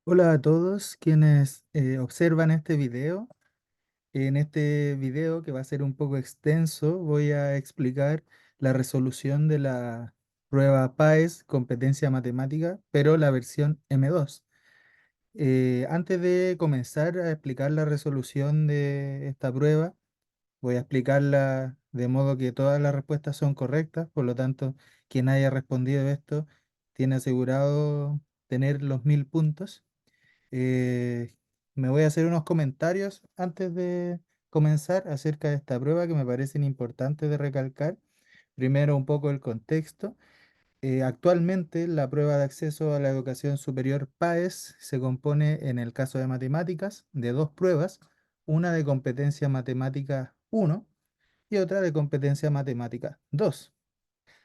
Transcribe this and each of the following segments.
Hola a todos quienes observan este video. En este video, que va a ser un poco extenso, voy a explicar la resolución de la prueba PAES, competencia matemática, pero la versión M2. Antes de comenzar a explicar la resolución de esta prueba, voy a explicarla de modo que todas las respuestas son correctas. Por lo tanto, quien haya respondido esto tiene asegurado tener los 1000 puntos. eh, Me voy a hacer unos comentarios antes de comenzar acerca de esta prueba que me parecen importantes de recalcar. Primero, un poco el contexto. Actualmente, la prueba de acceso a la educación superior PAES se compone, en el caso de matemáticas, de dos pruebas, una de competencia matemática 1 y otra de competencia matemática 2.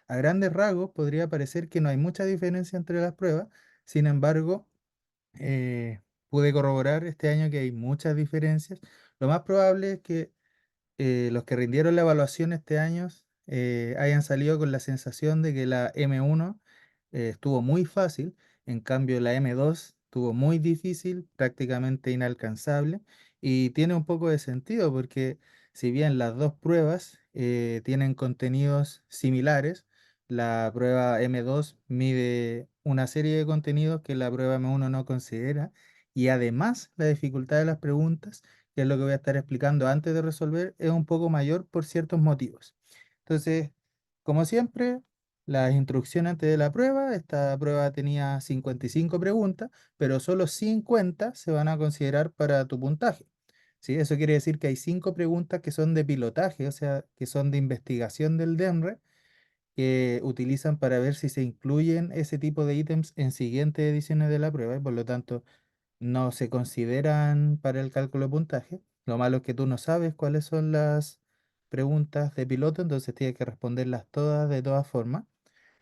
A grandes rasgos, podría parecer que no hay mucha diferencia entre las pruebas. Sin embargo, pude corroborar este año que hay muchas diferencias. Lo más probable es que los que rindieron la evaluación este año hayan salido con la sensación de que la M1 estuvo muy fácil, en cambio la M2 estuvo muy difícil, prácticamente inalcanzable, y tiene un poco de sentido porque si bien las dos pruebas tienen contenidos similares, la prueba M2 mide una serie de contenidos que la prueba M1 no considera, y además la dificultad de las preguntas, que es lo que voy a estar explicando antes de resolver, es un poco mayor por ciertos motivos. Entonces, como siempre, las instrucciones antes de la prueba: esta prueba tenía 55 preguntas, pero solo 50 se van a considerar para tu puntaje. ¿Sí? Eso quiere decir que hay 5 preguntas que son de pilotaje, o sea, que son de investigación del DEMRE, que utilizan para ver si se incluyen ese tipo de ítems en siguientes ediciones de la prueba, y por lo tanto no se consideran para el cálculo de puntaje. Lo malo es que tú no sabes cuáles son las preguntas de piloto, entonces tienes que responderlas todas de todas formas.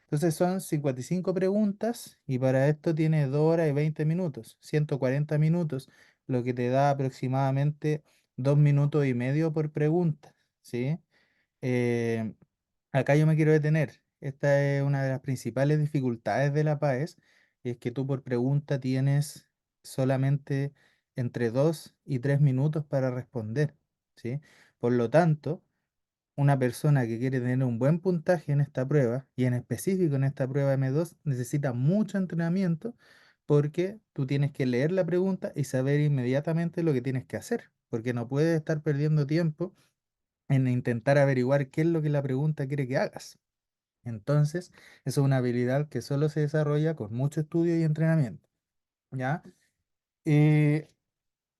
Entonces son 55 preguntas y para esto tiene 2 horas y 20 minutos, 140 minutos, lo que te da aproximadamente 2 minutos y medio por pregunta, ¿sí? Eh, Acá yo me quiero detener. Esta es una de las principales dificultades de la PAES, y es que tú por pregunta tienes solamente entre 2 y 3 minutos para responder, ¿sí? Por lo tanto, una persona que quiere tener un buen puntaje en esta prueba, y en específico en esta prueba M2, necesita mucho entrenamiento, porque tú tienes que leer la pregunta y saber inmediatamente lo que tienes que hacer, porque no puedes estar perdiendo tiempo en intentar averiguar qué es lo que la pregunta quiere que hagas. Entonces, eso es una habilidad que solo se desarrolla con mucho estudio y entrenamiento, ¿ya? Eh,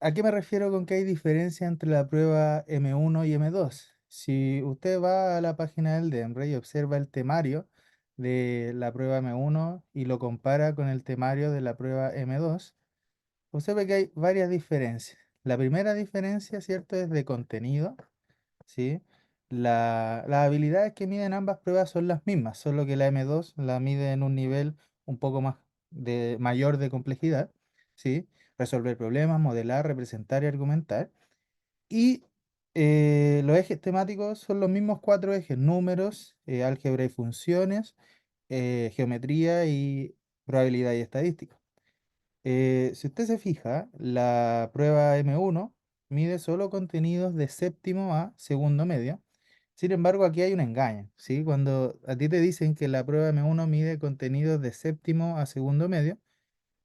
¿A qué me refiero con que hay diferencia entre la prueba M1 y M2? Si usted va a la página del DEMRE y observa el temario de la prueba M1 y lo compara con el temario de la prueba M2, observe que hay varias diferencias. La primera diferencia, ¿cierto?, es de contenido. ¿Sí? Las habilidades que miden ambas pruebas son las mismas, solo que la M2 la mide en un nivel un poco más mayor de complejidad, ¿sí? Resolver problemas, modelar, representar y argumentar. Y los ejes temáticos son los mismos cuatro ejes: números, álgebra y funciones, geometría y probabilidad y estadística. Si usted se fija, la prueba M1 mide solo contenidos de séptimo a segundo medio. Sin embargo, aquí hay un engaño, ¿sí? Cuando a ti te dicen que la prueba M1 mide contenidos de séptimo a segundo medio,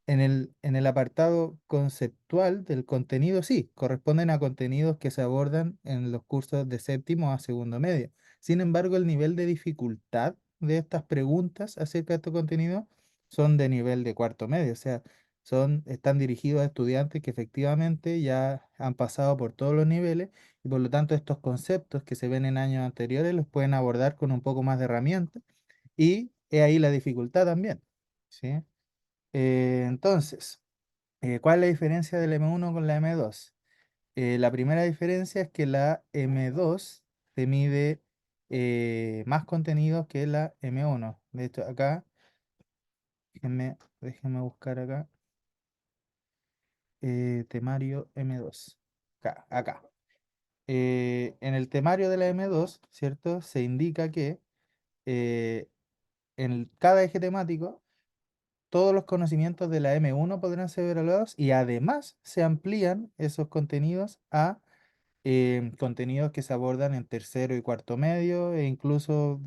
en el apartado conceptual del contenido, sí, corresponden a contenidos que se abordan en los cursos de séptimo a segundo medio. Sin embargo, el nivel de dificultad de estas preguntas acerca de estos contenidos son de nivel de cuarto medio, o sea, están dirigidos a estudiantes que efectivamente ya han pasado por todos los niveles, y por lo tanto estos conceptos que se ven en años anteriores los pueden abordar con un poco más de herramientas, y he ahí la dificultad también, ¿sí? Entonces, ¿cuál es la diferencia del M1 con la M2? La primera diferencia es que la M2 te mide más contenidos que la M1. De hecho, acá, déjenme buscar acá, temario M2. Acá. En el temario de la M2, ¿cierto? Se indica que eh, en cada eje temático todos los conocimientos de la M1 podrán ser evaluados y además se amplían esos contenidos a contenidos que se abordan en tercero y cuarto medio e incluso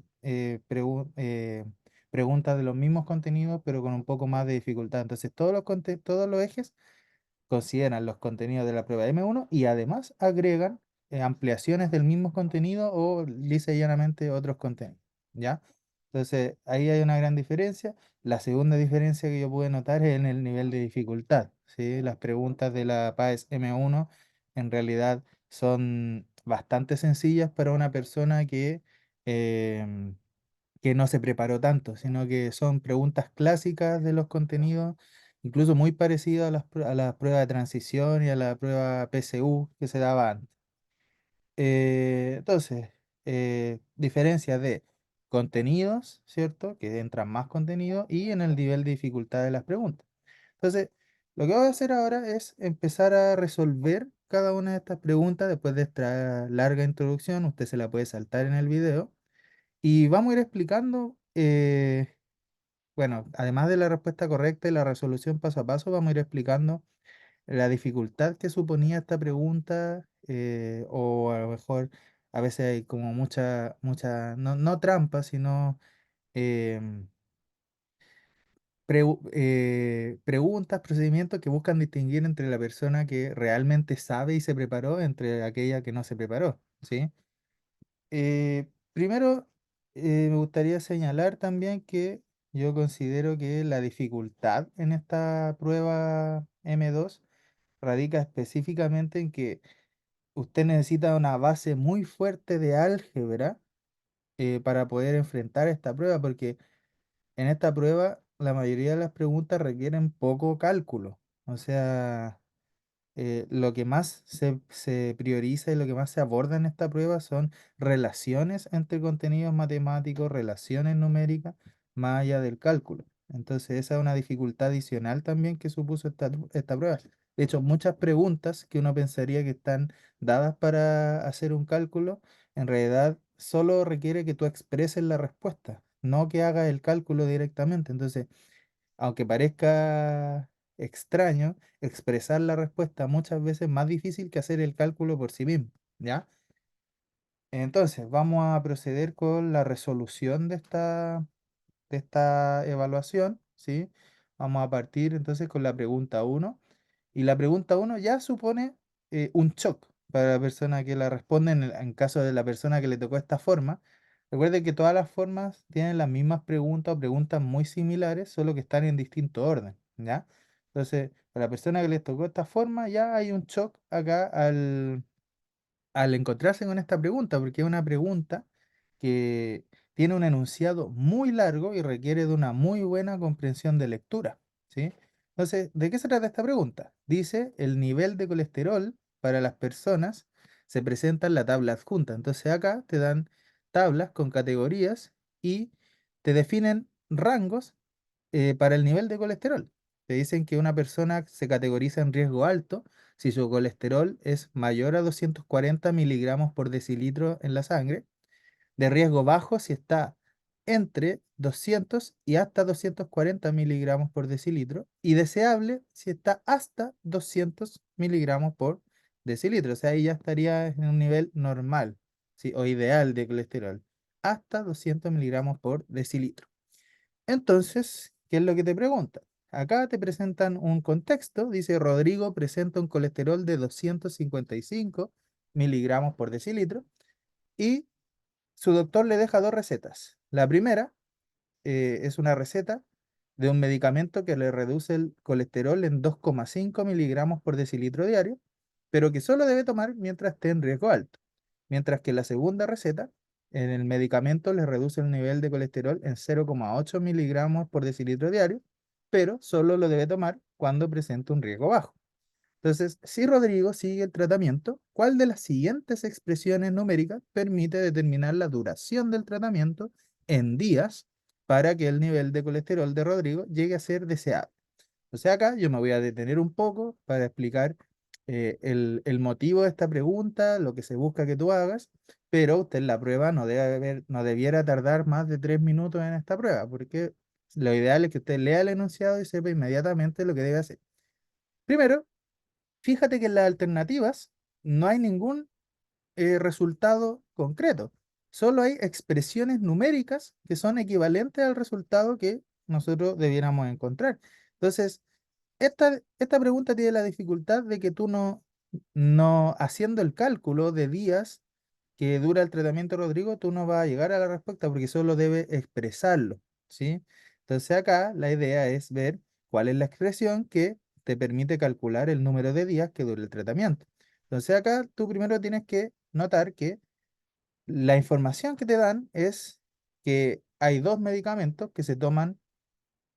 preguntas de los mismos contenidos pero con un poco más de dificultad. Entonces todos los ejes consideran los contenidos de la prueba M1 y además agregan ampliaciones del mismo contenido o lisa y llanamente otros contenidos, ¿ya? Entonces, ahí hay una gran diferencia. La segunda diferencia que yo pude notar es en el nivel de dificultad, ¿sí? Las preguntas de la PAES M1 en realidad son bastante sencillas para una persona em, que no se preparó tanto, sino que son preguntas clásicas de los contenidos, incluso muy parecidas a las pruebas de transición y a la prueba PSU que se daba antes. Entonces, diferencia de contenidos, ¿cierto? Que entran más contenido y en el nivel de dificultad de las preguntas. Entonces, lo que voy a hacer ahora es empezar a resolver cada una de estas preguntas después de esta larga introducción. Usted se la puede saltar en el video y vamos a ir explicando, bueno, además de la respuesta correcta y la resolución paso a paso, vamos a ir explicando la dificultad que suponía esta pregunta, o a lo mejor a veces hay como no trampa, sino em, preguntas, procedimientos que buscan distinguir entre la persona que realmente sabe y se preparó entre aquella que no se preparó, ¿sí? Primero, me gustaría señalar también que yo considero que la dificultad en esta prueba M2 radica específicamente en que usted necesita una base muy fuerte de álgebra para poder enfrentar esta prueba, porque en esta prueba la mayoría de las preguntas requieren poco cálculo. O sea, lo que más se prioriza y lo que más se aborda en esta prueba son relaciones entre contenidos matemáticos, relaciones numéricas, más allá del cálculo. Entonces, esa es una dificultad adicional también que supuso esta prueba. De hecho, muchas preguntas que uno pensaría que están dadas para hacer un cálculo, en realidad solo requiere que tú expreses la respuesta, no que hagas el cálculo directamente. Entonces, aunque parezca extraño, expresar la respuesta muchas veces es más difícil que hacer el cálculo por sí mismo, ¿ya? Entonces, vamos a proceder con la resolución de esta evaluación, ¿sí? Vamos a partir entonces con la pregunta uno. Y la pregunta uno ya supone un shock para la persona que la responde en caso de la persona que le tocó esta forma. Recuerde que todas las formas tienen las mismas preguntas o preguntas muy similares, solo que están en distinto orden, ¿ya? Entonces, para la persona que les tocó esta forma, ya hay un shock acá al encontrarse con esta pregunta, porque es una pregunta que tiene un enunciado muy largo y requiere de una muy buena comprensión de lectura, ¿sí? Entonces, ¿de qué se trata esta pregunta? Dice, el nivel de colesterol para las personas se presenta en la tabla adjunta. Entonces, acá te dan tablas con categorías y te definen rangos para el nivel de colesterol. Te dicen que una persona se categoriza en riesgo alto si su colesterol es mayor a 240 miligramos por decilitro en la sangre, de riesgo bajo si está entre 200 y hasta 240 miligramos por decilitro, y deseable si está hasta 200 miligramos por decilitro. O sea, ahí ya estaría en un nivel normal, ¿sí? O ideal de colesterol, hasta 200 miligramos por decilitro. Entonces, ¿qué es lo que te preguntan? Acá te presentan un contexto, dice Rodrigo presenta un colesterol de 255 miligramos por decilitro y su doctor le deja dos recetas. La primera es una receta de un medicamento que le reduce el colesterol en 2,5 miligramos por decilitro diario, pero que solo debe tomar mientras esté en riesgo alto. Mientras que la segunda receta, en el medicamento le reduce el nivel de colesterol en 0,8 miligramos por decilitro diario, pero solo lo debe tomar cuando presenta un riesgo bajo. Entonces, si Rodrigo sigue el tratamiento, ¿cuál de las siguientes expresiones numéricas permite determinar la duración del tratamiento en días para que el nivel de colesterol de Rodrigo llegue a ser deseable? O sea, acá yo me voy a detener un poco para explicar el motivo de esta pregunta, lo que se busca que tú hagas, pero usted en la prueba no debiera tardar más de 3 minutos en esta prueba, porque lo ideal es que usted lea el enunciado y sepa inmediatamente lo que debe hacer. Primero, fíjate que en las alternativas no hay ningún resultado concreto. Solo hay expresiones numéricas que son equivalentes al resultado que nosotros debiéramos encontrar. Entonces, esta pregunta tiene la dificultad de que tú no haciendo el cálculo de días que dura el tratamiento, Rodrigo, tú no vas a llegar a la respuesta porque solo debe expresarlo, ¿sí? Entonces acá la idea es ver cuál es la expresión que te permite calcular el número de días que dura el tratamiento. Entonces acá tú primero tienes que notar que la información que te dan es que hay dos medicamentos que se toman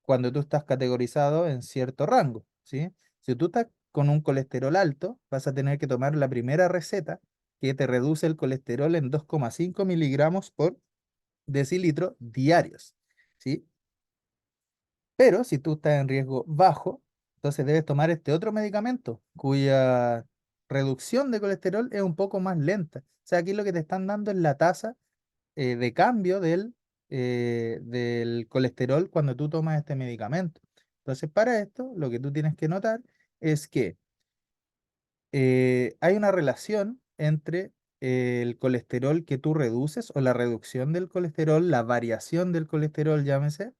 cuando tú estás categorizado en cierto rango, ¿sí? Si tú estás con un colesterol alto, vas a tener que tomar la primera receta que te reduce el colesterol en 2,5 miligramos por decilitro diarios, ¿sí? Pero si tú estás en riesgo bajo, entonces debes tomar este otro medicamento cuya reducción de colesterol es un poco más lenta. O sea, aquí lo que te están dando es la tasa de cambio del colesterol cuando tú tomas este medicamento. Entonces, para esto, lo que tú tienes que notar es que hay una relación entre el colesterol que tú reduces o la reducción del colesterol, la variación del colesterol, llámese,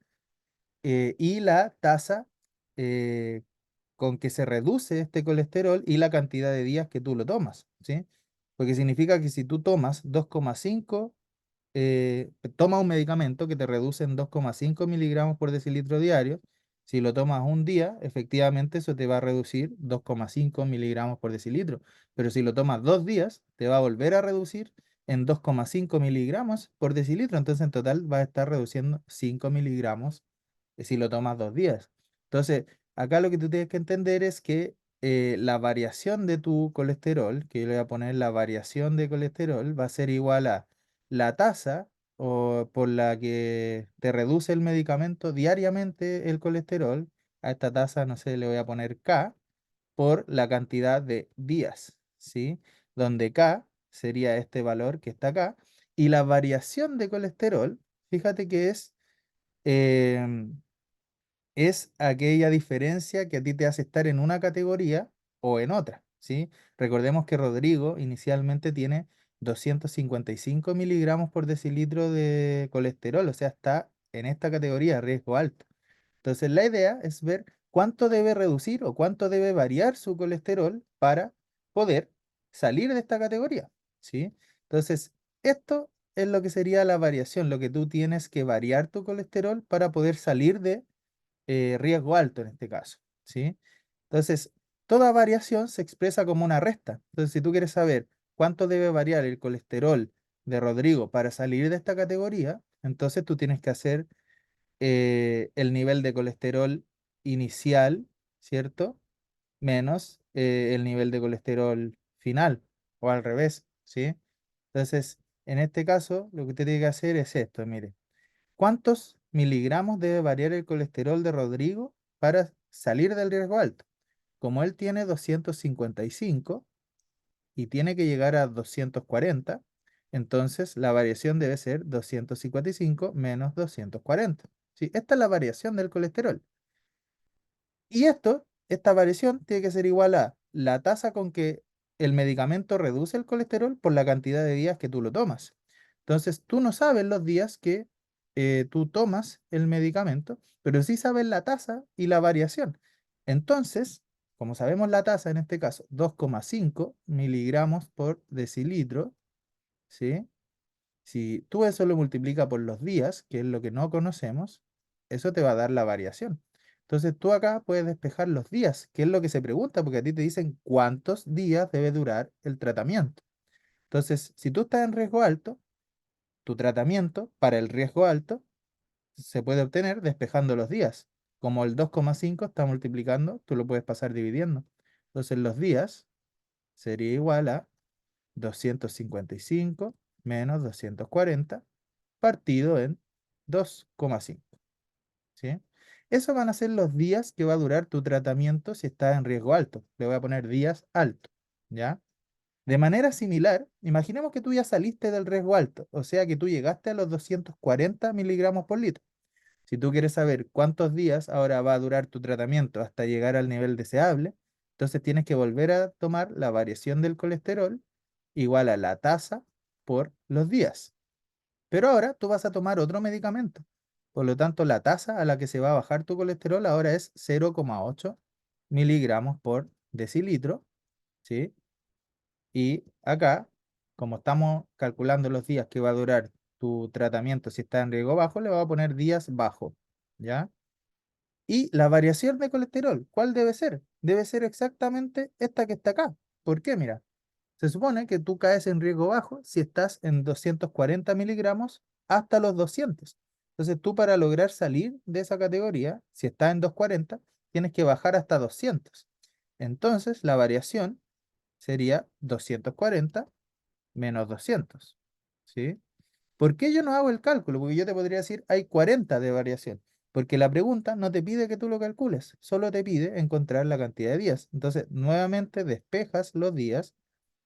y la tasa eh, con que se reduce este colesterol y la cantidad de días que tú lo tomas, ¿sí? Porque significa que si tú tomas 2,5 toma un medicamento que te reduce en 2,5 miligramos por decilitro diario. Si lo tomas un día, efectivamente eso te va a reducir 2,5 miligramos por decilitro. Pero si lo tomas 2 días, te va a volver a reducir en 2,5 miligramos por decilitro. Entonces en total va a estar reduciendo 5 miligramos si lo tomas 2 días. Entonces, acá lo que tú tienes que entender es que la variación de tu colesterol, que yo le voy a poner la variación de colesterol, va a ser igual a la tasa o por la que te reduce el medicamento diariamente el colesterol, a esta tasa, no sé, le voy a poner K, por la cantidad de días, ¿sí? Donde K sería este valor que está acá, y la variación de colesterol, fíjate que em, es aquella diferencia que a ti te hace estar en una categoría o en otra, ¿sí? Recordemos que Rodrigo inicialmente tiene 255 miligramos por decilitro de colesterol, o sea, está en esta categoría, riesgo alto. Entonces, la idea es ver cuánto debe reducir o cuánto debe variar su colesterol para poder salir de esta categoría, ¿sí? Entonces, esto es lo que sería la variación, lo que tú tienes que variar tu colesterol para poder salir de riesgo alto en este caso, ¿sí? Entonces, toda variación se expresa como una resta. Entonces, si tú quieres saber cuánto debe variar el colesterol de Rodrigo para salir de esta categoría, entonces tú tienes que hacer el nivel de colesterol inicial, ¿cierto? Menos el nivel de colesterol final, o al revés, ¿sí? Entonces, en este caso, lo que usted tiene que hacer es esto, mire. ¿Cuántos miligramos debe variar el colesterol de Rodrigo para salir del riesgo alto? Como él tiene 255 y tiene que llegar a 240, entonces la variación debe ser 255 menos 240. ¿Sí? Esta es la variación del colesterol. Y esta variación tiene que ser igual a la tasa con que el medicamento reduce el colesterol por la cantidad de días que tú lo tomas. Entonces, tú no sabes los días que tú tomas el medicamento, pero sí sabes la tasa y la variación. Entonces, como sabemos la tasa en este caso, 2,5 miligramos por decilitro, ¿sí? Si tú eso lo multiplicas por los días, que es lo que no conocemos, eso te va a dar la variación. Entonces tú acá puedes despejar los días, que es lo que se pregunta, porque a ti te dicen cuántos días debe durar el tratamiento. Entonces, si tú estás en riesgo alto, tu tratamiento para el riesgo alto se puede obtener despejando los días. Como el 2,5 está multiplicando, tú lo puedes pasar dividiendo. Entonces los días sería igual a 255 menos 240 partido en 2,5, ¿sí? Esos van a ser los días que va a durar tu tratamiento si estás en riesgo alto. Le voy a poner días alto, ¿ya? De manera similar, imaginemos que tú ya saliste del riesgo alto, o sea que tú llegaste a los 240 miligramos por litro. Si tú quieres saber cuántos días ahora va a durar tu tratamiento hasta llegar al nivel deseable, entonces tienes que volver a tomar la variación del colesterol igual a la tasa por los días. Pero ahora tú vas a tomar otro medicamento. Por lo tanto, la tasa a la que se va a bajar tu colesterol ahora es 0,8 miligramos por decilitro, ¿sí? Y acá, como estamos calculando los días que va a durar tu tratamiento si está en riesgo bajo, le voy a poner días bajo, ¿ya? Y la variación de colesterol, ¿cuál debe ser? Debe ser exactamente esta que está acá. ¿Por qué? Mira, se supone que tú caes en riesgo bajo si estás en 240 miligramos hasta los 200. Entonces tú para lograr salir de esa categoría, si estás en 240, tienes que bajar hasta 200. Entonces la variación sería 240 menos 200. ¿Sí? ¿Por qué yo no hago el cálculo? Porque yo te podría decir, hay 40 de variación. Porque la pregunta no te pide que tú lo calcules, solo te pide encontrar la cantidad de días. Entonces, nuevamente despejas los días,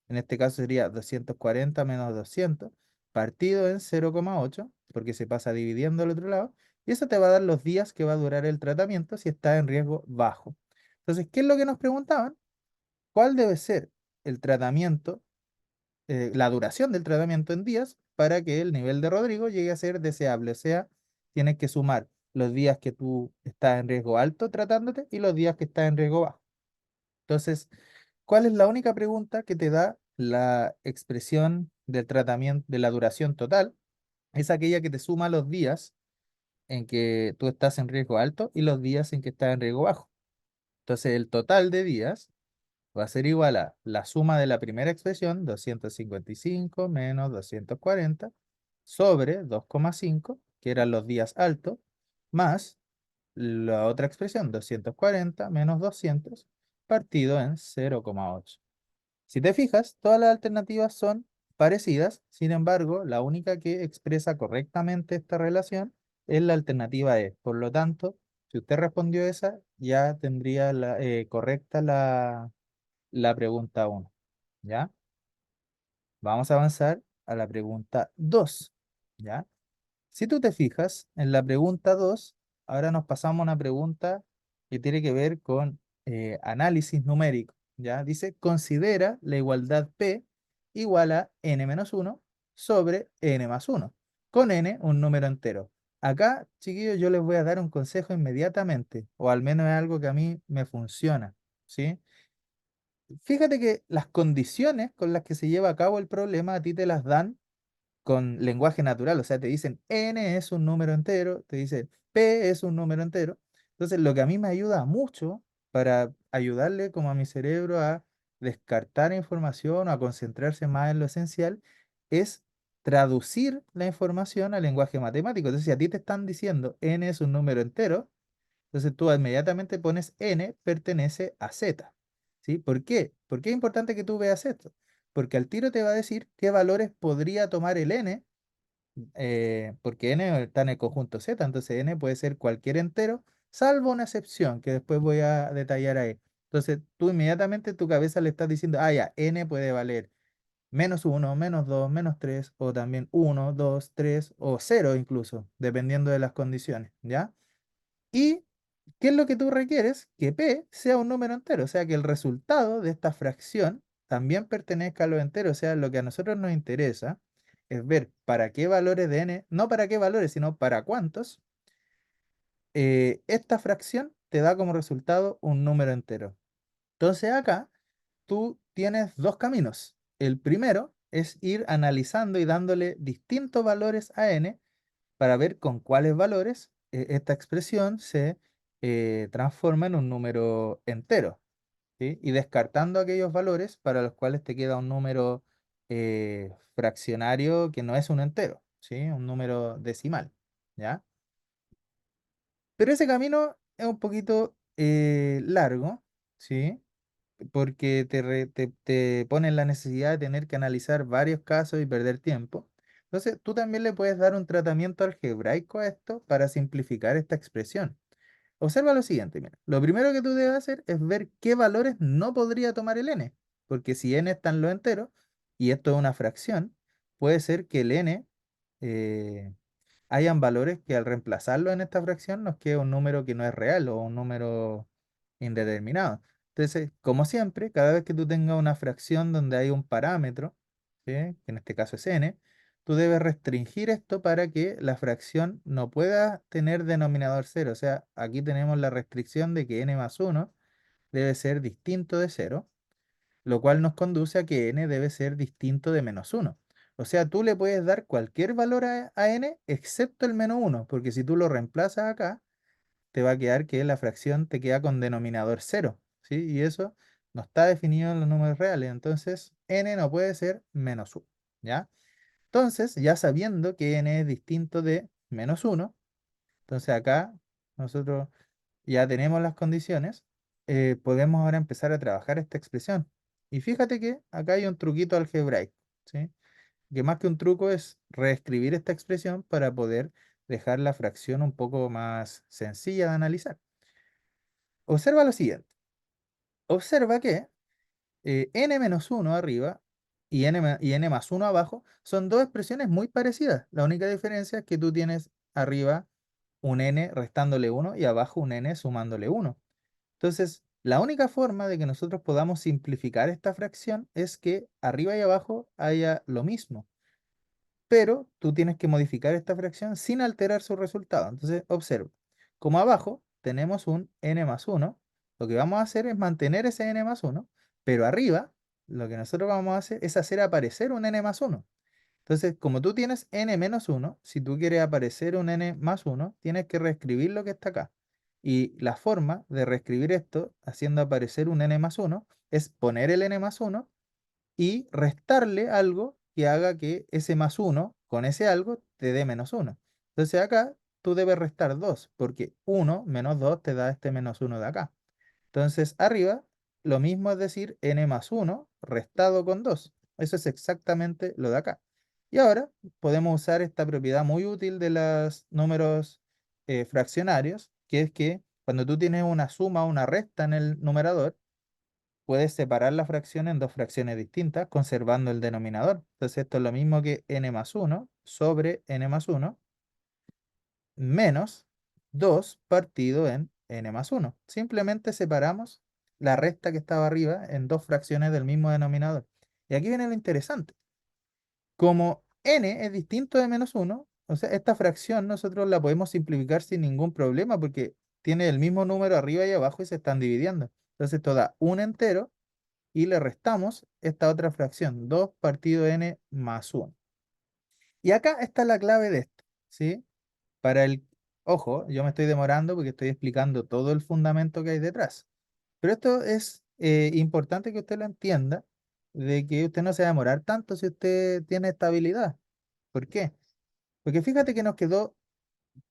en este caso sería 240 menos 200, partido en 0,8, porque se pasa dividiendo al otro lado, y eso te va a dar los días que va a durar el tratamiento si está en riesgo bajo. Entonces, ¿qué es lo que nos preguntaban? ¿Cuál debe ser el tratamiento, la duración del tratamiento en días para que el nivel de Rodrigo llegue a ser deseable? O sea, tienes que sumar los días que tú estás en riesgo alto tratándote y los días que estás en riesgo bajo. Entonces, ¿cuál es la única pregunta que te da la expresión del tratamiento, de la duración total? Es aquella que te suma los días en que tú estás en riesgo alto y los días en que estás en riesgo bajo. Entonces, el total de días va a ser igual a la suma de la primera expresión, 255 menos 240, sobre 2,5, que eran los días altos, más la otra expresión, 240 menos 200, partido en 0,8. Si te fijas, todas las alternativas son parecidas, sin embargo, la única que expresa correctamente esta relación es la alternativa E. Por lo tanto, si usted respondió esa, ya tendría correcta la pregunta uno. ¿Ya? Vamos a avanzar a la pregunta 2. ¿Ya? Si tú te fijas, en la pregunta 2 ahora nos pasamos a una pregunta que tiene que ver con análisis numérico, ¿ya? Dice, considera la igualdad P igual a n-1 sobre n+1, con n un número entero. Acá, chiquillos, yo les voy a dar un consejo inmediatamente, o al menos es algo que a mí me funciona, ¿sí? Fíjate que las condiciones con las que se lleva a cabo el problema a ti te las dan con lenguaje natural, o sea, te dicen n es un número entero, te dicen p es un número entero. Entonces, lo que a mí me ayuda mucho para ayudarle como a mi cerebro a descartar información o a concentrarse más en lo esencial es traducir la información al lenguaje matemático. Entonces, si a ti te están diciendo n es un número entero, entonces tú inmediatamente pones n pertenece a z. ¿Sí? ¿Por qué? ¿Por qué es importante que tú veas esto? Porque al tiro te va a decir qué valores podría tomar el n, porque n está en el conjunto z, entonces n puede ser cualquier entero, salvo una excepción que después voy a detallar ahí. Entonces tú inmediatamente tu cabeza le estás diciendo, ah, ya, n puede valer -1, -2, -3, o también 1, 2, 3 o 0 incluso, dependiendo de las condiciones, ¿ya? ¿Y qué es lo que tú requieres? Que P sea un número entero, o sea, que el resultado de esta fracción también pertenezca a los enteros, o sea, lo que a nosotros nos interesa es ver para qué valores de n, no para qué valores, sino para cuántos, esta fracción te da como resultado un número entero. Entonces acá tú tienes dos caminos. El primero es ir analizando y dándole distintos valores a n para ver con cuáles valores esta expresión se transforma en un número entero, ¿sí? Y descartando aquellos valores para los cuales te queda un número fraccionario que no es un entero, ¿sí? Un número decimal, ¿ya? Pero ese camino es un poquito largo, ¿sí? Porque te pone en la necesidad de tener que analizar varios casos y perder tiempo. Entonces, tú también le puedes dar un tratamiento algebraico a esto para simplificar esta expresión. Observa lo siguiente, mira. Lo primero que tú debes hacer es ver qué valores no podría tomar el n, porque si n está en lo entero, y esto es una fracción, puede ser que el n, eh, hayan valores que al reemplazarlo en esta fracción nos quede un número que no es real o un número indeterminado. Entonces, como siempre, cada vez que tú tengas una fracción donde hay un parámetro, ¿sí? Que en este caso es n, tú debes restringir esto para que la fracción no pueda tener denominador cero. O sea, aquí tenemos la restricción de que n más 1 debe ser distinto de cero, lo cual nos conduce a que n debe ser distinto de menos uno. O sea, tú le puedes dar cualquier valor a n excepto el menos uno, porque si tú lo reemplazas acá, te va a quedar que la fracción te queda con denominador cero, ¿sí? Y eso no está definido en los números reales, entonces n no puede ser menos uno, ¿ya? Entonces, ya sabiendo que n es distinto de menos uno, entonces acá nosotros ya tenemos las condiciones, podemos ahora empezar a trabajar esta expresión. Y fíjate que acá hay un truquito algebraico, ¿sí? Que más que un truco es reescribir esta expresión para poder dejar la fracción un poco más sencilla de analizar. Observa lo siguiente. Observa que n menos 1 arriba y n más 1 abajo son dos expresiones muy parecidas. La única diferencia es que tú tienes arriba un n restándole 1 y abajo un n sumándole 1. Entonces, la única forma de que nosotros podamos simplificar esta fracción es que arriba y abajo haya lo mismo, pero tú tienes que modificar esta fracción sin alterar su resultado. Entonces, observa, como abajo tenemos un n más 1, lo que vamos a hacer es mantener ese n más 1, pero arriba lo que nosotros vamos a hacer es hacer aparecer un n más 1. Entonces, como tú tienes n menos 1, si tú quieres aparecer un n más 1, tienes que reescribir lo que está acá. Y la forma de reescribir esto, haciendo aparecer un n más 1, es poner el n más 1 y restarle algo que haga que ese más 1 con ese algo te dé menos 1. Entonces acá tú debes restar 2 porque 1 menos 2 te da este menos 1 de acá. Entonces arriba lo mismo es decir n más 1 restado con 2. Eso es exactamente lo de acá. Y ahora podemos usar esta propiedad muy útil de los números fraccionarios, que es que cuando tú tienes una suma o una resta en el numerador, puedes separar la fracción en dos fracciones distintas, conservando el denominador. Entonces esto es lo mismo que n más 1 sobre n más 1 menos 2 partido en n más 1. Simplemente separamos la resta que estaba arriba en dos fracciones del mismo denominador. Y aquí viene lo interesante. Como n es distinto de menos 1, o sea, esta fracción nosotros la podemos simplificar sin ningún problema porque tiene el mismo número arriba y abajo y se están dividiendo. Entonces esto da un entero y le restamos esta otra fracción, 2 partido n más 1. Y acá está la clave de esto, ¿sí? Para el, ojo, yo me estoy demorando porque estoy explicando todo el fundamento que hay detrás. Pero esto es importante que usted lo entienda, de que usted no se va a demorar tanto si usted tiene esta habilidad. ¿Por qué? Porque fíjate que nos quedó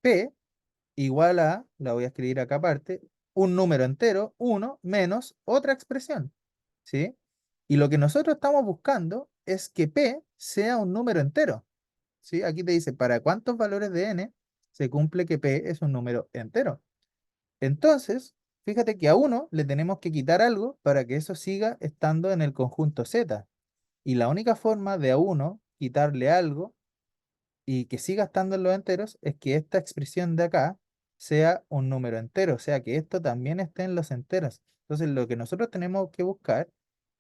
P igual a, la voy a escribir acá aparte, un número entero, 1 menos otra expresión, ¿sí? Y lo que nosotros estamos buscando es que P sea un número entero, ¿sí? Aquí te dice, ¿para cuántos valores de n se cumple que P es un número entero? Entonces, fíjate que a uno le tenemos que quitar algo para que eso siga estando en el conjunto Z. Y la única forma de a uno quitarle algo y que siga estando en los enteros es que esta expresión de acá sea un número entero, o sea que esto también esté en los enteros. Entonces lo que nosotros tenemos que buscar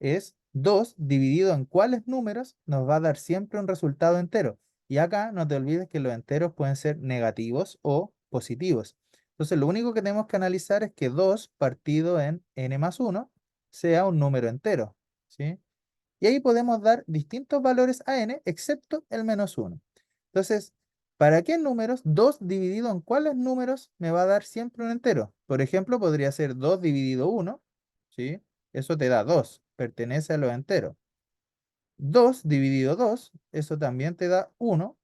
es 2 dividido en cuáles números nos va a dar siempre un resultado entero. Y acá no te olvides que los enteros pueden ser negativos o positivos. Entonces lo único que tenemos que analizar es que 2 partido en n más 1 sea un número entero, ¿sí? Y ahí podemos dar distintos valores a n, excepto el menos 1. Entonces, ¿para qué números? 2 dividido en cuáles números me va a dar siempre un entero. Por ejemplo, podría ser 2 dividido 1, ¿sí? Eso te da 2, pertenece a los enteros. 2 dividido 2, eso también te da 1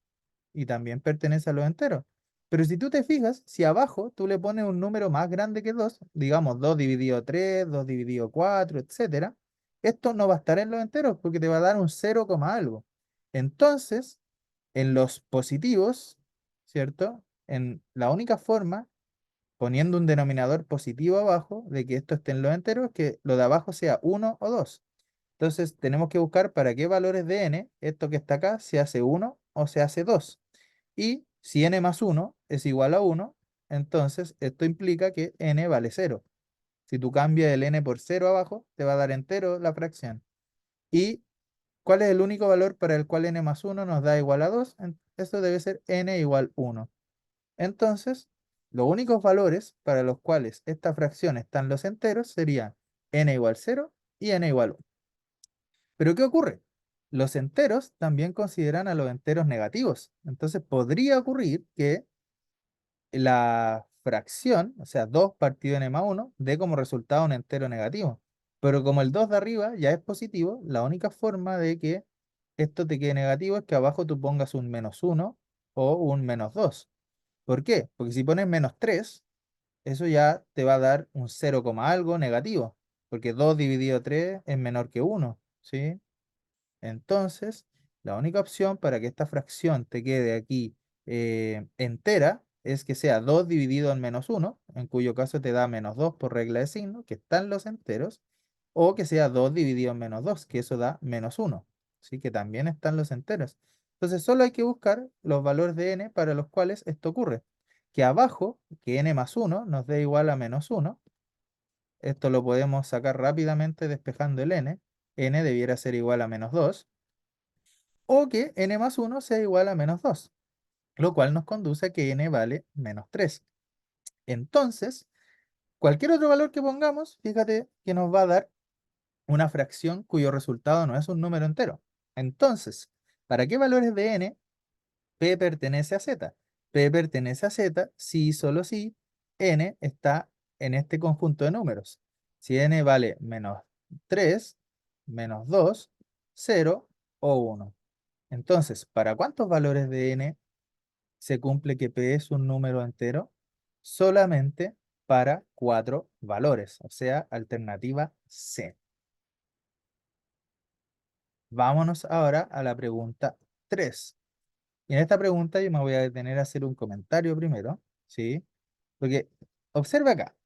y también pertenece a los enteros. Pero si tú te fijas, si abajo tú le pones un número más grande que 2, digamos 2 dividido 3, 2 dividido 4, etcétera, esto no va a estar en los enteros porque te va a dar un 0, algo. Entonces, en los positivos, ¿cierto? En la única forma, poniendo un denominador positivo abajo, de que esto esté en los enteros, es que lo de abajo sea 1 o 2. Entonces tenemos que buscar para qué valores de n esto que está acá se hace 1 o se hace 2. Y Si n más 1 es igual a 1, entonces esto implica que n vale 0. Si tú cambias el n por 0 abajo, te va a dar entero la fracción. ¿Y cuál es el único valor para el cual n más 1 nos da igual a 2? Esto debe ser n igual 1. Entonces, los únicos valores para los cuales esta fracción está en los enteros serían n igual 0 y n igual 1. Pero ¿qué ocurre? Los enteros también consideran a los enteros negativos. Entonces podría ocurrir que la fracción, o sea, 2 partido n más 1, dé como resultado un entero negativo. Pero como el 2 de arriba ya es positivo, la única forma de que esto te quede negativo es que abajo tú pongas un menos 1 o un menos 2. ¿Por qué? Porque si pones menos 3, eso ya te va a dar un 0, algo negativo, porque 2 dividido 3 es menor que 1, ¿sí? Entonces, la única opción para que esta fracción te quede aquí entera es que sea 2 dividido en menos 1, en cuyo caso te da menos 2 por regla de signo, que están los enteros, o que sea 2 dividido en menos 2, que eso da menos 1, ¿sí? Que también están los enteros. Entonces, solo hay que buscar los valores de n para los cuales esto ocurre. Que abajo, que n más 1 nos dé igual a menos 1, esto lo podemos sacar rápidamente despejando el n debiera ser igual a menos 2, o que n más 1 sea igual a menos 2, lo cual nos conduce a que n vale menos 3. Entonces, cualquier otro valor que pongamos, fíjate que nos va a dar una fracción cuyo resultado no es un número entero. Entonces, ¿para qué valores de n p pertenece a z? P pertenece a z si y solo si n está en este conjunto de números. Si n vale menos 3, menos 2, 0 o 1. Entonces, ¿para cuántos valores de n se cumple que p es un número entero? Solamente para 4 valores, o sea, alternativa C. Vámonos ahora a la pregunta 3. Y en esta pregunta yo me voy a detener a hacer un comentario primero, ¿sí? Porque observa acá,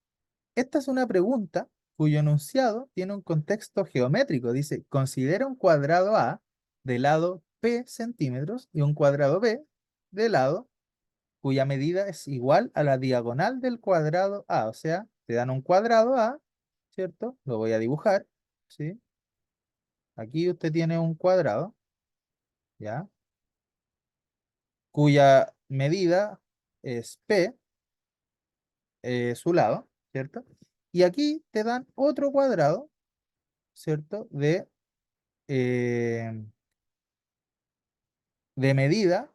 esta es una pregunta cuyo enunciado tiene un contexto geométrico. Dice, considera un cuadrado A de lado P centímetros y un cuadrado B de lado cuya medida es igual a la diagonal del cuadrado A. O sea, te dan un cuadrado A, ¿cierto? Lo voy a dibujar, ¿sí? Aquí usted tiene un cuadrado, ¿ya? Cuya medida es P, su lado, ¿cierto? Y aquí te dan otro cuadrado, ¿cierto? Eh, de medida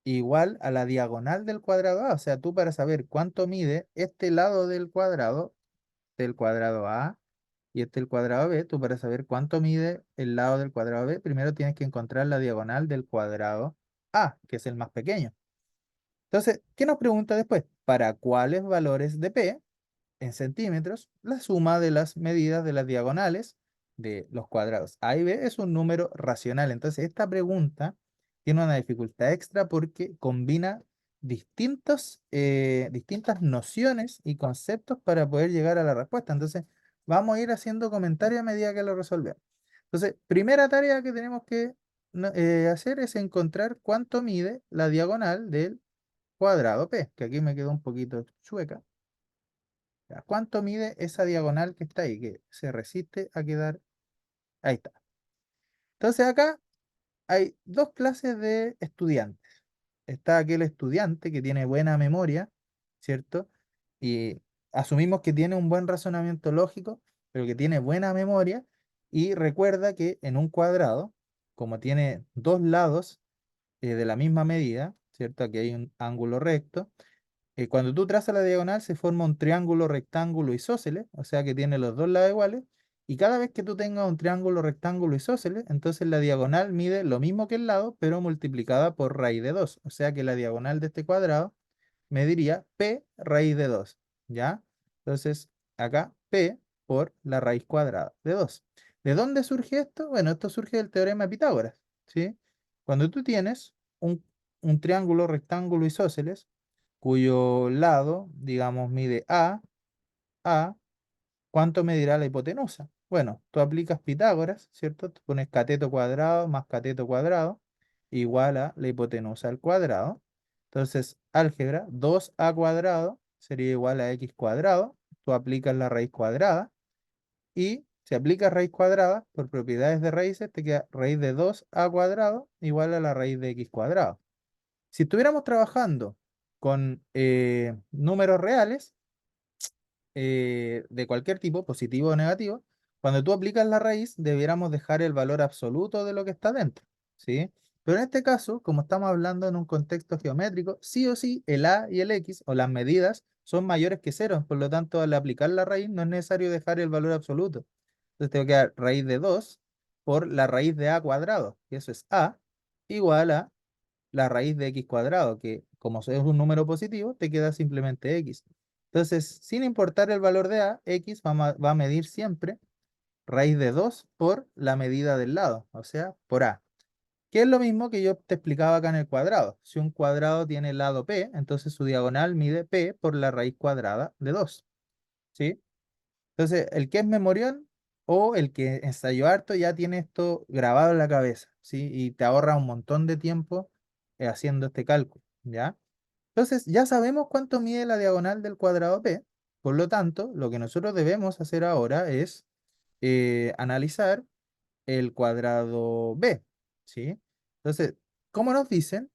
igual a la diagonal del cuadrado A. O sea, tú para saber cuánto mide este lado del cuadrado A, y este el cuadrado B, tú para saber cuánto mide el lado del cuadrado B, primero tienes que encontrar la diagonal del cuadrado A, que es el más pequeño. Entonces, ¿qué nos pregunta después? ¿Para cuáles valores de P en centímetros la suma de las medidas de las diagonales de los cuadrados A y B es un número racional? Entonces, esta pregunta tiene una dificultad extra porque combina distintas nociones y conceptos para poder llegar a la respuesta. Entonces, vamos a ir haciendo comentarios a medida que lo resolvemos. Entonces, primera tarea que tenemos que hacer es encontrar cuánto mide la diagonal del cuadrado P, que aquí me quedó un poquito chueca. Ya, ¿cuánto mide esa diagonal que está ahí, que se resiste a quedar? Ahí está. Entonces acá hay dos clases de estudiantes. Está aquel estudiante que tiene buena memoria, ¿cierto? Y asumimos que tiene un buen razonamiento lógico, pero que tiene buena memoria y recuerda que en un cuadrado, como tiene dos lados de la misma medida, ¿cierto? Aquí hay un ángulo recto. Cuando tú trazas la diagonal se forma un triángulo, rectángulo isósceles, o sea que tiene los dos lados iguales, y cada vez que tú tengas un triángulo, rectángulo isósceles, entonces la diagonal mide lo mismo que el lado, pero multiplicada por raíz de 2, o sea que la diagonal de este cuadrado mediría p raíz de 2, ¿ya? Entonces acá p por la raíz cuadrada de 2. ¿De dónde surge esto? Bueno, esto surge del teorema de Pitágoras, ¿sí? Cuando tú tienes un triángulo, rectángulo isósceles, cuyo lado, digamos, mide A, ¿cuánto medirá la hipotenusa? Bueno, tú aplicas Pitágoras, ¿cierto? Tú pones cateto cuadrado más cateto cuadrado igual a la hipotenusa al cuadrado. Entonces, álgebra, 2a cuadrado sería igual a x cuadrado. Tú aplicas la raíz cuadrada y si aplicas raíz cuadrada, por propiedades de raíces, te queda raíz de 2a cuadrado igual a la raíz de x cuadrado. Si estuviéramos trabajando con números reales, de cualquier tipo, positivo o negativo, cuando tú aplicas la raíz, debiéramos dejar el valor absoluto de lo que está dentro, ¿sí? Pero en este caso, como estamos hablando en un contexto geométrico, sí o sí, el a y el x, o las medidas, son mayores que cero. Por lo tanto, al aplicar la raíz, no es necesario dejar el valor absoluto. Entonces, tengo que dar raíz de 2 por la raíz de a cuadrado, que eso es a, igual a la raíz de x cuadrado, que como es un número positivo, te queda simplemente x. Entonces, sin importar el valor de a, x va a medir siempre raíz de 2 por la medida del lado, o sea, por a. Que es lo mismo que yo te explicaba acá en el cuadrado. Si un cuadrado tiene lado p, entonces su diagonal mide p por la raíz cuadrada de 2, ¿sí? Entonces, el que es memorial o el que ensayó harto ya tiene esto grabado en la cabeza, ¿sí? Y te ahorra un montón de tiempo haciendo este cálculo, ¿ya? Entonces, ya sabemos cuánto mide la diagonal del cuadrado P. Por lo tanto, lo que nosotros debemos hacer ahora es analizar el cuadrado B, ¿sí? Entonces, como nos dicen,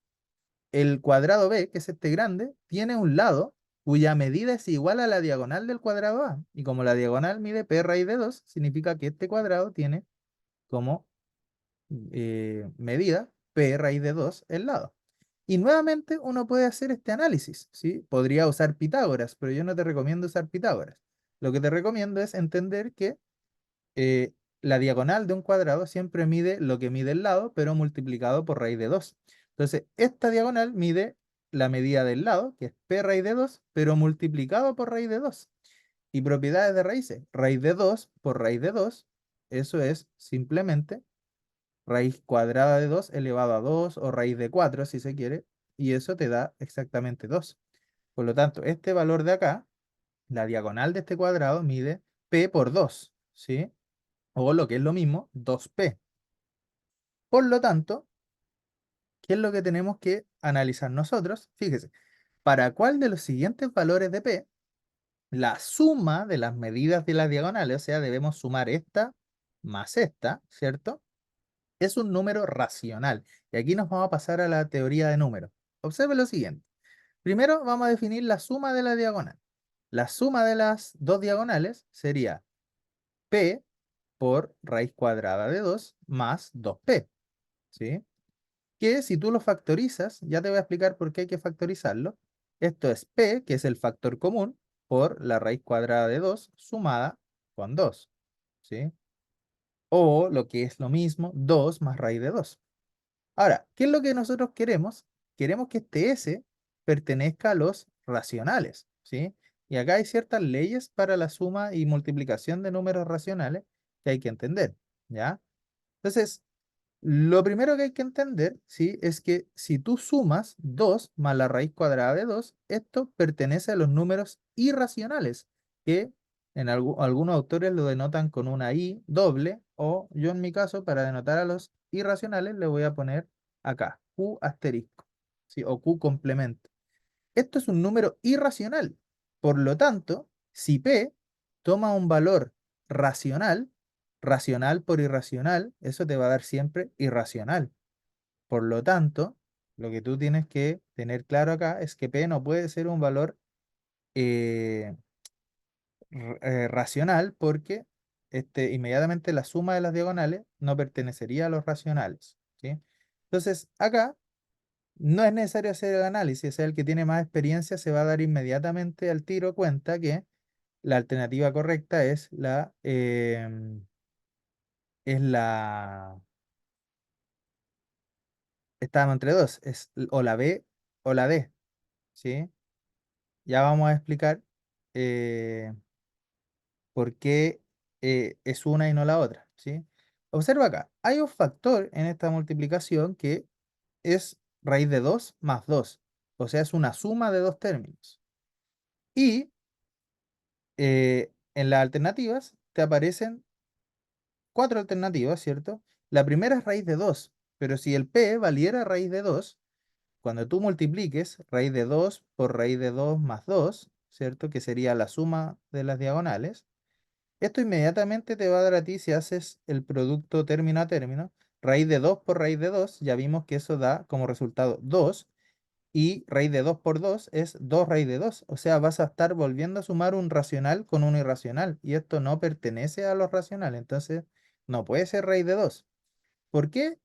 el cuadrado B, que es este grande, tiene un lado cuya medida es igual a la diagonal del cuadrado A. Y como la diagonal mide P raíz de 2, significa que este cuadrado tiene como medida P raíz de 2 el lado. Y nuevamente uno puede hacer este análisis, ¿sí? Podría usar Pitágoras, pero yo no te recomiendo usar Pitágoras. Lo que te recomiendo es entender que eh, la diagonal de un cuadrado siempre mide lo que mide el lado, pero multiplicado por raíz de 2. Entonces, esta diagonal mide la medida del lado, que es P raíz de 2, pero multiplicado por raíz de 2. Y propiedades de raíces, raíz de 2 por raíz de 2, eso es simplemente raíz cuadrada de 2 elevado a 2 o raíz de 4 si se quiere, y eso te da exactamente 2. Por lo tanto, este valor de acá, la diagonal de este cuadrado, mide p por 2, ¿sí? O lo que es lo mismo, 2p. Por lo tanto, ¿qué es lo que tenemos que analizar nosotros? Fíjese, ¿para cuál de los siguientes valores de p la suma de las medidas de las diagonales, o sea, debemos sumar esta más esta, ¿cierto? Es un número racional? Y aquí nos vamos a pasar a la teoría de números. Observe lo siguiente. Primero vamos a definir la suma de la diagonal. La suma de las dos diagonales sería p por raíz cuadrada de 2 más 2p, ¿sí? Que si tú lo factorizas, ya te voy a explicar por qué hay que factorizarlo. Esto es p, que es el factor común, por la raíz cuadrada de 2 sumada con 2, ¿sí? O lo que es lo mismo, 2 más raíz de 2. Ahora, ¿qué es lo que nosotros queremos? Queremos que este S pertenezca a los racionales, ¿sí? Y acá hay ciertas leyes para la suma y multiplicación de números racionales que hay que entender, ¿ya? Entonces, lo primero que hay que entender, ¿sí? Es que si tú sumas 2 más la raíz cuadrada de 2, esto pertenece a los números irracionales, que en algunos autores lo denotan con una i doble, o yo en mi caso, para denotar a los irracionales, le voy a poner acá, q asterisco, ¿sí? O q complemento. Esto es un número irracional. Por lo tanto, si P toma un valor racional, racional por irracional, eso te va a dar siempre irracional. Por lo tanto, lo que tú tienes que tener claro acá es que P no puede ser un valor eh, racional porque inmediatamente la suma de las diagonales no pertenecería a los racionales, ¿sí? Entonces, acá no es necesario hacer el análisis, o sea, el que tiene más experiencia se va a dar inmediatamente al tiro cuenta que la alternativa correcta es la, estábamos entre dos, es o la B o la D, ¿sí? Ya vamos a explicar eh, por qué es una y no la otra, ¿sí? Observa acá, hay un factor en esta multiplicación que es raíz de 2 más 2, o sea, es una suma de dos términos. Y en las alternativas te aparecen cuatro alternativas, ¿cierto? La primera es raíz de 2, pero si el p valiera raíz de 2, cuando tú multipliques raíz de 2 por raíz de 2 más 2, ¿cierto? Que sería la suma de las diagonales. Esto inmediatamente te va a dar a ti, si haces el producto término a término, raíz de 2 por raíz de 2, ya vimos que eso da como resultado 2, y raíz de 2 por 2 es 2 raíz de 2. O sea, vas a estar volviendo a sumar un racional con un irracional, y esto no pertenece a los racionales, entonces no puede ser raíz de 2. ¿Por qué?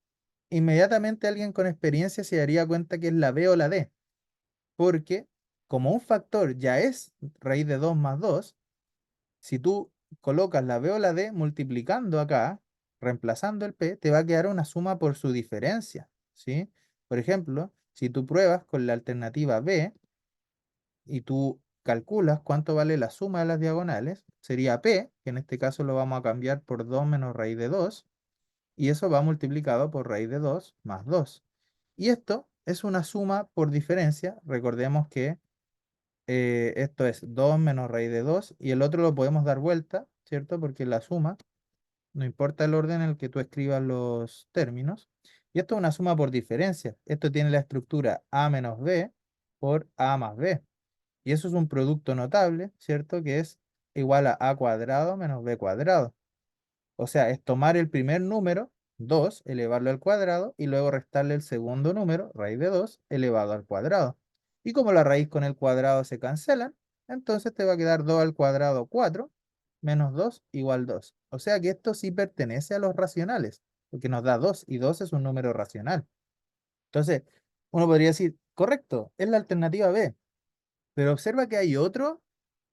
Inmediatamente alguien con experiencia se daría cuenta que es la B o la D, porque como un factor ya es raíz de 2 más 2, si tú colocas la B o la D multiplicando acá, reemplazando el P, te va a quedar una suma por su diferencia, ¿sí? Por ejemplo, si tú pruebas con la alternativa B y tú calculas cuánto vale la suma de las diagonales, sería P, que en este caso lo vamos a cambiar por 2 menos raíz de 2, y eso va multiplicado por raíz de 2 más 2. Y esto es una suma por diferencia. Recordemos que esto es 2 menos raíz de 2 y el otro lo podemos dar vuelta, ¿cierto? Porque la suma, no importa el orden en el que tú escribas los términos. Y esto es una suma por diferencia. Esto tiene la estructura A menos B por A más B. Y eso es un producto notable, ¿cierto? Que es igual a A cuadrado menos B cuadrado. O sea, es tomar el primer número, 2, elevarlo al cuadrado, y luego restarle el segundo número, raíz de 2, elevado al cuadrado. Y como la raíz con el cuadrado se cancelan, entonces te va a quedar 2 al cuadrado 4, menos 2 igual 2. O sea que esto sí pertenece a los racionales, porque nos da 2, y 2 es un número racional. Entonces, uno podría decir, correcto, es la alternativa B, pero observa que hay otra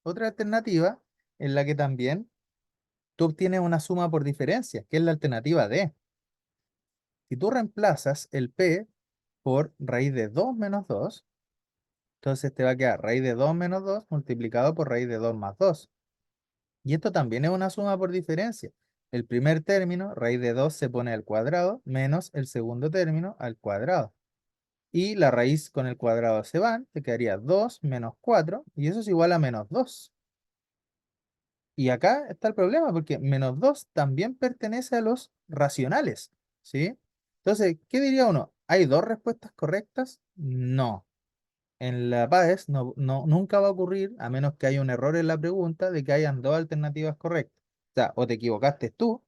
alternativa en la que también tú obtienes una suma por diferencia, que es la alternativa D. Si tú reemplazas el P por raíz de 2 menos 2, entonces te va a quedar raíz de 2 menos 2 multiplicado por raíz de 2 más 2. Y esto también es una suma por diferencia. El primer término, raíz de 2, se pone al cuadrado, menos el segundo término al cuadrado. Y la raíz con el cuadrado se van, te quedaría 2 menos 4, y eso es igual a menos 2. Y acá está el problema, porque menos 2 también pertenece a los racionales, ¿sí? Entonces, ¿qué diría uno? ¿Hay dos respuestas correctas? No. En la PAES nunca va a ocurrir, a menos que haya un error en la pregunta, de que hayan dos alternativas correctas. O sea, o te equivocaste tú,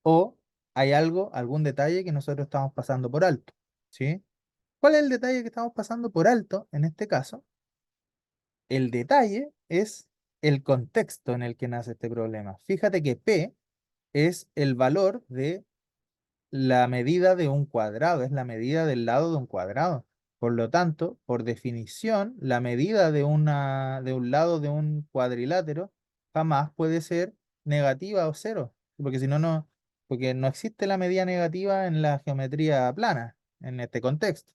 o hay algo, algún detalle que nosotros estamos pasando por alto, ¿sí? ¿Cuál es el detalle que estamos pasando por alto en este caso? El detalle es el contexto en el que nace este problema. Fíjate que P es el valor de la medida de un cuadrado, es la medida del lado de un cuadrado. Por lo tanto, por definición, la medida de un lado de un cuadrilátero jamás puede ser negativa o cero, porque si no, porque no existe la medida negativa en la geometría plana, en este contexto.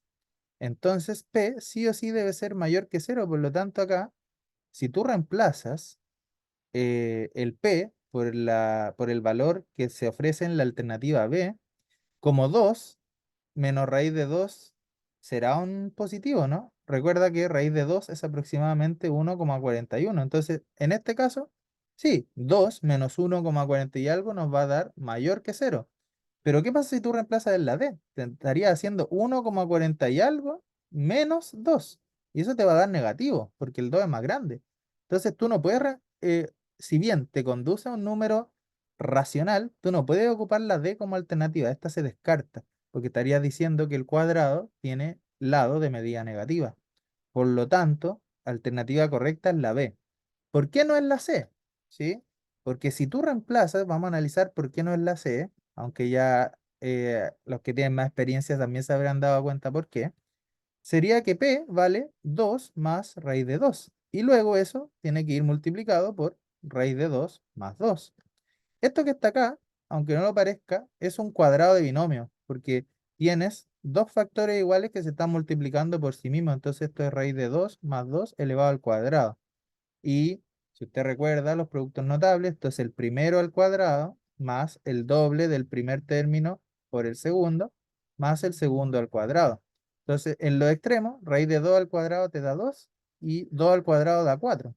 Entonces, P sí o sí debe ser mayor que cero, por lo tanto acá, si tú reemplazas el P por el valor que se ofrece en la alternativa B, como 2 menos raíz de 2 será un positivo, ¿no? Recuerda que raíz de 2 es aproximadamente 1,41. Entonces, en este caso, sí, 2 menos 1,40 y algo nos va a dar mayor que cero. Pero ¿qué pasa si tú reemplazas en la D? Te estaría haciendo 1,40 y algo menos 2. Y eso te va a dar negativo, porque el 2 es más grande. Entonces tú no puedes, si bien te conduce a un número racional, tú no puedes ocupar la D como alternativa. Esta se descarta, porque estarías diciendo que el cuadrado tiene lado de medida negativa. Por lo tanto, alternativa correcta es la B. ¿Por qué no es la C? ¿Sí? Porque si tú reemplazas, vamos a analizar por qué no es la C, aunque ya los que tienen más experiencia también se habrán dado cuenta por qué. Sería que P vale 2 más raíz de 2. Y luego eso tiene que ir multiplicado por raíz de 2 más 2. Esto que está acá, aunque no lo parezca, es un cuadrado de binomio, porque tienes dos factores iguales que se están multiplicando por sí mismos. Entonces esto es raíz de 2 más 2 elevado al cuadrado. Y si usted recuerda los productos notables, esto es el primero al cuadrado más el doble del primer término por el segundo más el segundo al cuadrado. Entonces, en los extremos, raíz de 2 al cuadrado te da 2 y 2 al cuadrado da 4.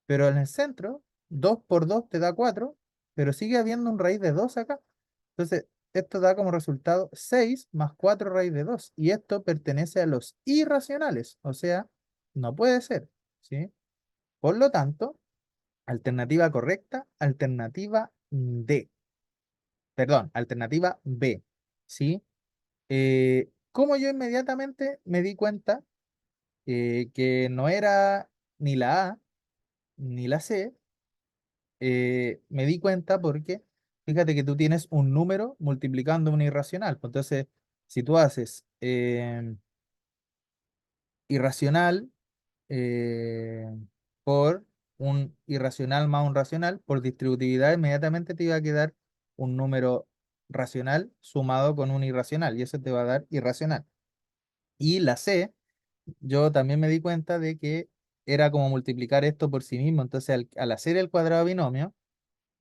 Pero en el centro, 2 por 2 te da 4, pero sigue habiendo un raíz de 2 acá. Entonces, esto da como resultado 6 más 4 raíz de 2. Y esto pertenece a los irracionales, o sea, no puede ser, ¿sí? Por lo tanto, alternativa correcta, alternativa D. Perdón, alternativa B, ¿sí? Como yo inmediatamente me di cuenta que no era ni la A ni la C, me di cuenta porque fíjate que tú tienes un número multiplicando un irracional. Pues entonces, si tú haces irracional eh, por un irracional más un racional, por distributividad, inmediatamente te iba a quedar un número racional sumado con un irracional, y eso te va a dar irracional. Y la C, yo también me di cuenta de que era como multiplicar esto por sí mismo. Entonces, al hacer el cuadrado binomio,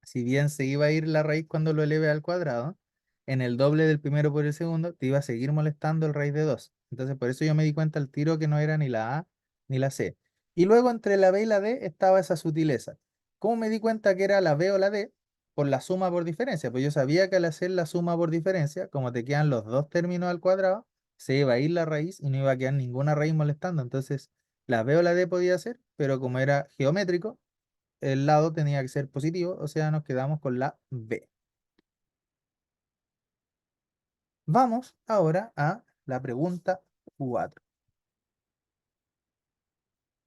si bien se iba a ir la raíz cuando lo eleve al cuadrado, en el doble del primero por el segundo, te iba a seguir molestando el raíz de 2. Entonces, por eso yo me di cuenta al tiro que no era ni la A ni la C. Y luego entre la B y la D estaba esa sutileza. ¿Cómo me di cuenta que era la B o la D? Por la suma por diferencia. Pues yo sabía que al hacer la suma por diferencia, como te quedan los dos términos al cuadrado, se iba a ir la raíz y no iba a quedar ninguna raíz molestando. Entonces, la B o la D podía ser, pero como era geométrico, el lado tenía que ser positivo, o sea, nos quedamos con la B. Vamos ahora a la pregunta 4.